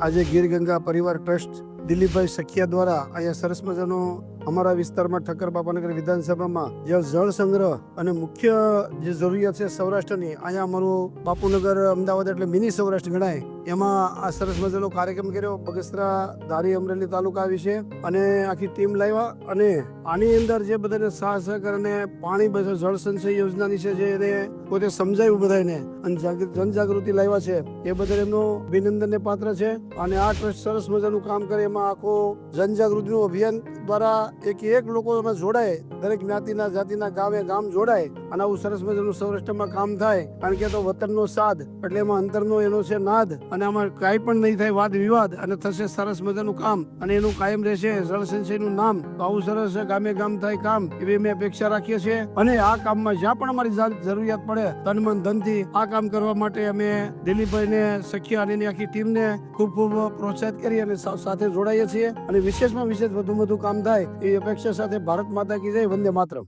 આજે ગીર ગંગા પરિવાર ટ્રસ્ટ દિલીપભાઈ સખિયા દ્વારા અહીંયા સરસ મજાનો અમારા વિસ્તારમાં ઠક્કર બાપાનગર વિધાનસભામાં જે જળ સંગ્રહ અને મુખ્ય જે જરૂરિયાત છે સૌરાષ્ટ્રની, અહીંયા અમારું બાપુનગર અમદાવાદ એટલે મિની સૌરાષ્ટ્ર ગણાય, એમાં આ સરસ મજાનો કાર્યક્રમ કર્યો. બગસરા, ધારી, અમરેલી તાલુકા વિશે અને આખી ટીમ લાવ્યા અને આની અંદર જે બધાને સાહસ અને પાણી બચે જળ સંચય યોજનાની છે જે એને પોતે સમજાવ્યું બધાને અને જનજાગૃતિ લાવ્યા છે, એ બદલ એમનો અભિનંદનને પાત્ર છે. અને આ ટ્રસ્ટ સરસ મજાનું કામ કરે, એમાં આખો જનજાગૃતિનું અભિયાન દ્વારા એક લોકો એમાં જોડાય, દરેક જ્ઞાતિના જાતિના ગામ જોડાય અને આવું સરસ મજાનું સૌરાષ્ટ્રમાં કામ થાય. કારણ કે તો વતનનો સાદ એટલે એમાં અંતરનો એનો છે નાદ અને આમાં કાંઈ પણ નહીં થાય વાદ વિવાદ અને થશે સરસ મજાનું કામ અને એનું કાયમ રહેશે જળ સંચયનું નામ. તો આવું સરસ ગામે ગામ થાય કામ એવી અમે અપેક્ષા રાખીએ છીએ અને આ કામમાં જ્યાં પણ અમારી જરૂરિયાત પડે તન મન ધનથી આ કામ કરવા માટે અમે દિલીપભાઈને સખિયા અને એની આખી ટીમને ખૂબ પ્રોત્સાહિત કરી અને સાથે જોડાઈએ છીએ અને વિશેષમાં વિશેષ વધુ કામ થાય એ અપેક્ષા સાથે ભારત માતા કી જય, વંદે માતરમ.